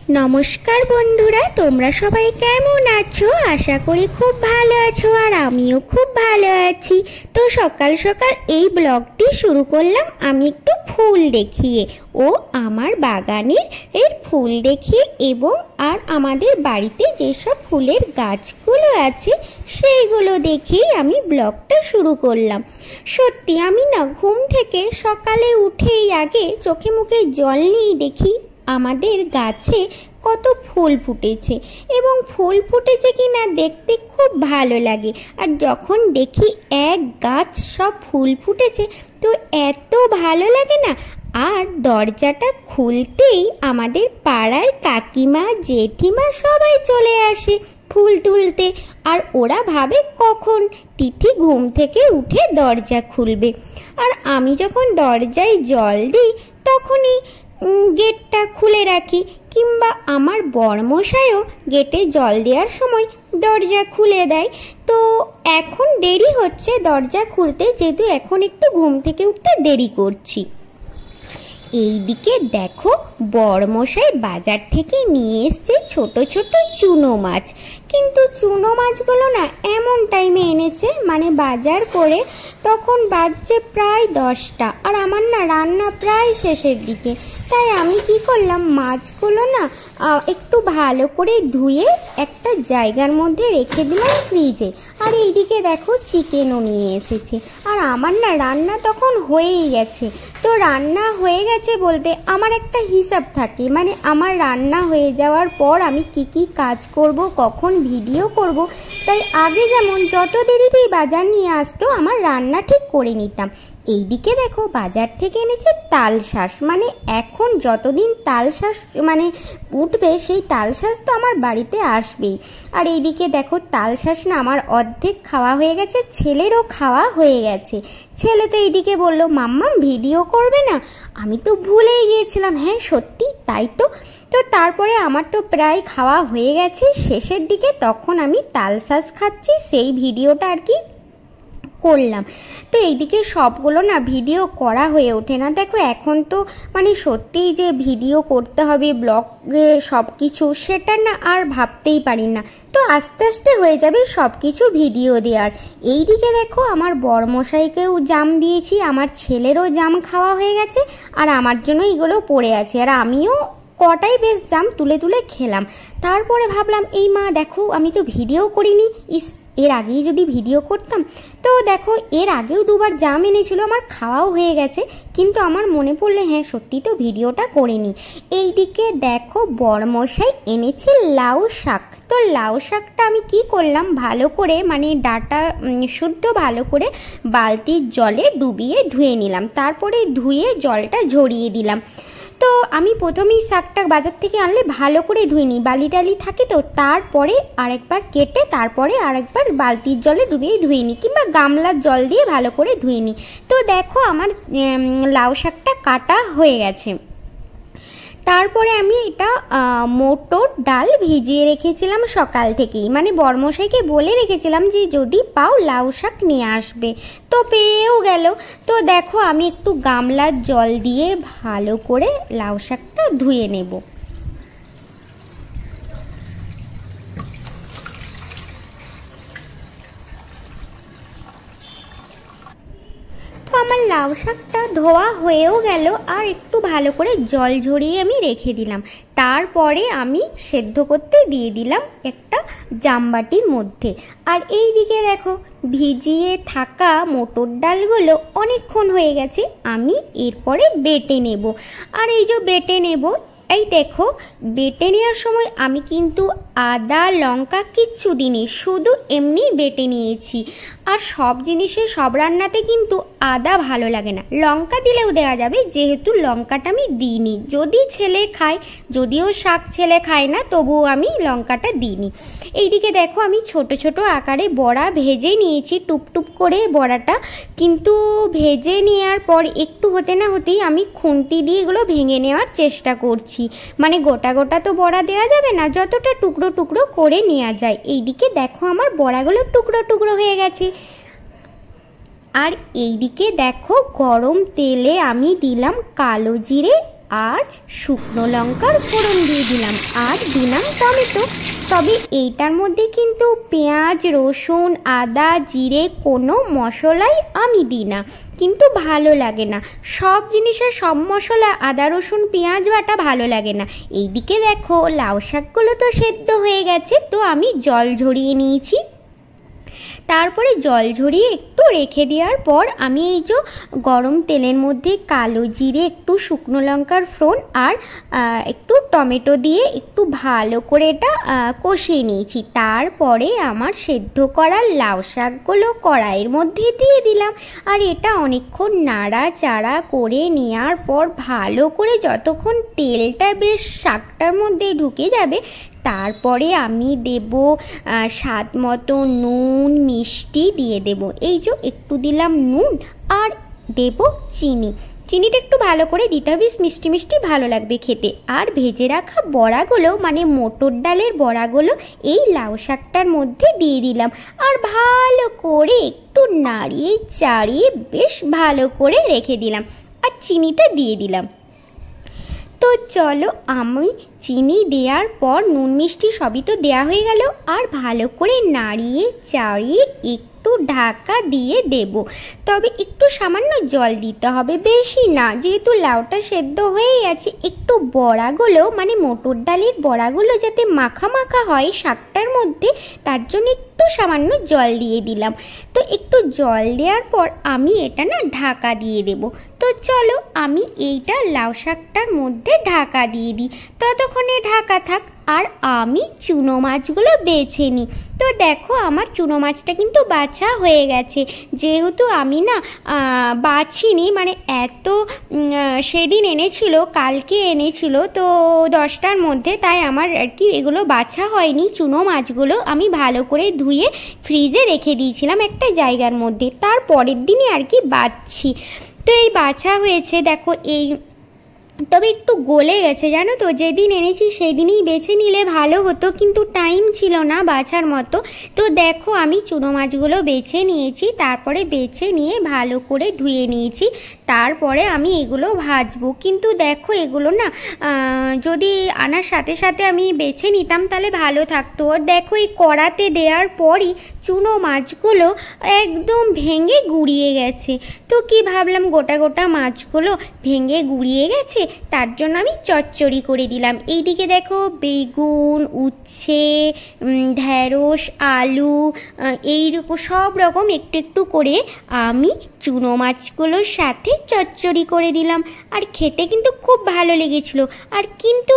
নমস্কার বন্ধুরা, তোমরা সবাই কেমন আছো? আশা করি খুব ভালো আছো, আর আমিও খুব ভালো আছি। তো সকাল সকাল এই ব্লগটি শুরু করলাম আমি একটু ফুল দেখিয়ে, ও আমার বাগানের ফুল দেখিয়ে, এবং আর আমাদের বাড়িতে যেসব ফুলের গাছগুলো আছে সেইগুলো দেখেই আমি ব্লগটা শুরু করলাম। সত্যি আমি না ঘুম থেকে সকালে উঠেই আগে চোখে মুখে জল নিয়ে দেখি আমাদের গাছে কত ফুল ফুটেছে, এবং ফুল ফুটেছে কিনা দেখতে খুব ভালো লাগে। আর যখন দেখি এক গাছ সব ফুল ফুটেছে তো এত ভালো লাগে না। আর দরজাটা খুলতেই আমাদের পাড়ার কাকিমা জেঠিমা সবাই চলে আসে ফুল তুলতে, আর ওরা ভাবে কখন তিথি ঘুম থেকে উঠে দরজা খুলবে। আর আমি যখন দরজায় জল দিই তখনই গেটটা খুলে রাখি, কিংবা আমার বরমশাইও গেটে জল দেওয়ার সময় দরজা খুলে দেয়। তো এখন দেরি হচ্ছে দরজা খুলতে, যেহেতু এখন একটু ঘুম থেকে উঠতে দেরি করছি। এইদিকে দেখো বরমশাই বাজার থেকে নিয়ে এসছে ছোট ছোট চুনো মাছ, কিন্তু চুনো মাছগুলো না এমন টাইমে এনেছে, মানে বাজার করে তখন বাজছে প্রায় 10টা, আর আমার না রান্না প্রায় শেষের দিকে। তাই আমি কি করলাম, মাছগুলো না একটু ভালো করে ধুয়ে একটা জায়গার মধ্যে রেখে দিলাম ফ্রিজে। আর এইদিকে দেখো চিকেনও নিয়ে এসেছে, আর আমার না রান্না তখন হয়েই গেছে। তো রান্না হয়ে গেছে বলতে আমার একটা হিসাব থাকে, মানে আমার রান্না হয়ে যাওয়ার পর আমি কি কি কাজ করব, কখন ভিডিও করব। তাই আগে যেমন যত দেরিতেই বাজার নিয়ে আসতো আমার রান্না ঠিক করে নিতাম। এইদিকে দেখো বাজার থেকে এনেছে তাল শাঁস, মানে এখন যতদিন তাল শাঁস মানে উঠবে সেই তাল শাঁস তো আমার বাড়িতে আসবেই। আর এইদিকে দেখো তাল শাঁস না আমার অর্ধেক খাওয়া হয়ে গেছে, ছেলেরও খাওয়া হয়ে গেছে। ছেলে তো এইদিকে বললো মাম্মা ভিডিও করবে না, আমি তো ভুলেই গিয়েছিলাম। হ্যাঁ সত্যি তাই তো। তো তারপরে আমার তো প্রায় খাওয়া হয়ে গেছে শেষের দিকে, তখন আমি তাল শাঁস খাচ্ছি, সেই ভিডিওটা আর কি করলাম। তো এইদিকে সবগুলো না ভিডিও করা হয়ে ওঠে না। দেখো এখন তো মানে সত্যিই যে ভিডিও করতে হবে ব্লগে সব কিছু, সেটা না আর ভাবতেই পারি না। তো আস্তে আস্তে হয়ে যাবে সব কিছু ভিডিও দেওয়ার। এইদিকে দেখো আমার বরমশাইকেও জাম দিয়েছি, আমার ছেলেরও জাম খাওয়া হয়ে গেছে, আর আমার জন্য এগুলো পড়ে আছে, আর আমিও কটাই বেশ জাম তুলে তুলে খেলাম। তারপরে ভাবলাম এই মা দেখো আমি তো ভিডিও করিনি, এর আগেই যদি ভিডিও করতাম। তো দেখো এর আগেও দুবার জাম এনেছিল, আমার খাওয়াও হয়ে গেছে, কিন্তু আমার মনে পড়লে হ্যাঁ সত্যি তো ভিডিওটা করিনি। এইদিকে দেখো বরমশাই এনেছে লাউ শাক। তো লাউ শাকটা আমি কি করলাম, ভালো করে মানে ডাটা শুদ্ধ ভালো করে বালতির জলে ডুবিয়ে ধুয়ে নিলাম, তারপরে ধুয়ে জলটা ঝরিয়ে দিলাম। তো আমি প্রথমেই শাকটা বাজার থেকে আনলে ভালো করে ধুয়ে নিই, বালি টালি থাকে তো, তারপরে আরেকবার কেটে তারপরে আরেকবার বালতির জলে ডুবিয়ে ধুয়ে নিই, কিংবা গামলার জল দিয়ে ভালো করে ধুয়ে নিই। তো দেখো আমার লাউ শাকটা কাটা হয়ে গেছে। তারপরে আমি এটা মটর ডাল ভিজিয়ে রেখেছিলাম সকাল থেকেই, মানে বরমশাইকে বলে রেখেছিলাম যে যদি পাও লাউ শাক নিয়ে আসবে, তো পেয়েও গেল। তো দেখো আমি একটু গামলার জল দিয়ে ভালো করে লাউ শাকটা ধুয়ে নেব। আমার লাউ শাকটা ধোয়া হয়েও গেল, আর একটু ভালো করে জল ঝরিয়ে আমি রেখে দিলাম। তারপরে আমি সেদ্ধ করতে দিয়ে দিলাম একটা জামবাটির মধ্যে। আর এই দিকে দেখো ভিজিয়ে থাকা মটর ডালগুলো অনেকক্ষণ হয়ে গেছে, আমি এরপরে বেটে নেব। আর এই যে বেটে নেব, এই দেখো বেটে নেওয়ার সময় আমি কিন্তু আদা লঙ্কা কিচ্ছু দিইনি, শুধু এমনি বেটে নিয়েছি। আর সব জিনিসে সব রান্নাতে কিন্তু আদা ভালো লাগে না, লঙ্কা দিলেও দেওয়া যাবে, যেহেতু লঙ্কাটা আমি দিইনি। যদি ছেলে খায়, যদিও শাক ছেলে খায় না, তবুও আমি লঙ্কাটা দিইনি। এইদিকে দেখো আমি ছোট ছোট আকারে বড়া ভেজে নিয়েছি, টুপটুপ করে বড়াটা, কিন্তু ভেজে নেওয়ার পর একটু হতে না হতেই আমি খুন্তি দিয়ে এগুলো ভেঙে নেওয়ার চেষ্টা করছি, মানে গোটা গোটা তো বড়া দেওয়া যাবে না, যতটা টুকরো টুকরো করে নেওয়া যায়। এইদিকে দেখো আমার বড়াগুলো টুকরো টুকরো হয়ে গেছে। আর এইদিকে দেখো গরম তেলে আমি দিলাম কালো জিরে আর শুকনো লঙ্কার ফোড়ন দিয়ে দিলাম, আর দিলাম টমেটো। তবে এইটার মধ্যে কিন্তু পেঁয়াজ, রসুন, আদা, জিরে কোনো মশলাই আমি দিই না, কিন্তু ভালো লাগে না। সব জিনিসের সব মশলা, আদা রসুন পেঁয়াজ বাটা ভালো লাগে না। এইদিকে দেখো লাউ শাকগুলো তো সেদ্ধ হয়ে গেছে, তো আমি জল ঝরিয়ে নিয়েছি। তারপরে জল ঝরিয়ে একটু রেখে দেওয়ার পর আমি এই যে গরম তেলের মধ্যে কালো জিরে, একটু শুকনো লঙ্কার ফোড়ন আর একটু টমেটো দিয়ে একটু ভালো করে এটা কষিয়ে নিয়েছি। তারপরে আমার সেদ্ধ করা লাউ শাকগুলো কড়াইয়ের মধ্যে দিয়ে দিলাম, আর এটা অনেকক্ষণ নাড়াচাড়া করে নেওয়ার পর ভালো করে যতক্ষণ তেলটা বেশ শাকটার মধ্যে ঢুকে যাবে, তারপরে আমি দেব স্বাদ মতো নুন, মিষ্টি দিয়ে দেব। এই যে একটু দিলাম নুন, আর দেব চিনি। চিনিটা একটু ভালো করে দিতে হবে, মিষ্টি মিষ্টি ভালো লাগবে খেতে। আর ভেজে রাখা বড়াগুলো, মানে মটর ডালের বড়াগুলো এই লাউ শাকটার মধ্যে দিয়ে দিলাম, আর ভালো করে একটু নাড়িয়ে চাড়িয়ে বেশ ভালো করে রেখে দিলাম, আর চিনিটা দিয়ে দিলাম। তো চলো, আমি চিনি দেওয়ার পর নুন মিষ্টি সবই তো দেওয়া হয়ে গেল, আর ভালো করে নাড়িয়ে চাড়িয়ে একটু ঢাকা দিয়ে দেব। তবে একটু সামান্য জল দিতে হবে, বেশি না, যেহেতু লাউটা সেদ্ধ হয়ে গেছে। একটু বড়াগুলো, মানে মটর ডালের বড়াগুলো যাতে মাখা মাখা হয় শাকটার মধ্যে, তার জন্য একটু সামান্য জল দিয়ে দিলাম। তো একটু জল দেওয়ার পর আমি এটা না ঢাকা দিয়ে দেব। তো চলো, আমি এইটা লাউ শাকটার মধ্যে ঢাকা দিয়ে দিই, ততক্ষণে ঢাকা থাক, আর আমি চুনো মাছগুলো বেছে নিই। তো দেখো আমার চুনো মাছটা কিন্তু বাছা হয়ে গেছে, যেহেতু আমি না বাছিনি, মানে এত সেদিন এনেছিল, কালকে এনেছিল তো 10টার মধ্যে, তাই আমার আর কি এগুলো বাছা হয়নি। চুনো মাছগুলো আমি ভালো করে ধুয়ে ফ্রিজে রেখে দিয়েছিলাম একটা জায়গার মধ্যে, তার পরের দিনই আর কি বাছছি। তো এই বাছা হয়েছে দেখো, এই তবে একটু গলে গেছে জানো তো। যেদিন এনেছি সেদিনই বেছে নিলে ভালো হতো, কিন্তু টাইম ছিল না বাছার মতো। তো দেখো আমি চুনো মাছগুলো বেছে নিয়েছি, তারপরে বেছে নিয়ে ভালো করে ধুয়ে নিয়েছি। তারপরে আমি এগুলো ভাজবো, কিন্তু দেখো এগুলো না যদি আনার সাথে সাথে আমি বেছে নিতাম তাহলে ভালো থাকতো। দেখো এই কড়াতে দেওয়ার পরই চুনো মাছগুলো একদম ভেঙে গুঁড়িয়ে গেছে। তো কি ভাবলাম গোটা গোটা মাছগুলো ভেঙে গুঁড়িয়ে গেছে, তার জন্য আমি চচ্চড়ি করে দিলাম। এইদিকে দেখো বেগুন, উচ্ছে, ঢ্যাঁড়স, আলু, এইরকম সব রকম একটু একটু করে আমি চুনো মাছগুলোর সাথে চচ্চড়ি করে দিলাম, আর খেতে কিন্তু খুব ভালো লেগেছিল। আর কিন্তু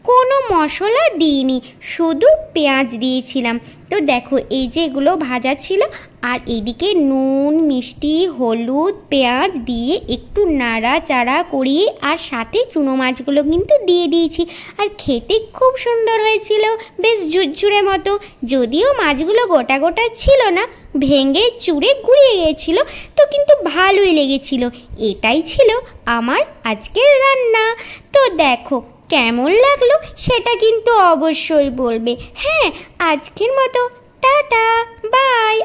কোনো মশলা দিইনি, শুধু পেঁয়াজ দিয়েছিলাম। তো দেখো এই যে এগুলো ভাজা ছিল, আর এইদিকে নুন, মিষ্টি, হলুদ, পেঁয়াজ দিয়ে একটু নাড়াচাড়া করিয়ে আর সাথে চুনো মাছগুলো কিন্তু দিয়ে দিয়েছি, আর খেতে খুব সুন্দর হয়েছিল, বেশ ঝুরঝুরে মতো। যদিও মাছগুলো গোটা গোটা ছিল না, ভেঙে চুড়ে গুঁড়িয়ে গেছিলো, তো কিন্তু ভালোই লেগেছিল। এটাই ছিল আমার আজকের রান্না। তো দেখো কেমন লাগলো সেটা কিন্তু অবশ্যই বলবে। হ্যাঁ, আজকের মতো টাটা, বাই।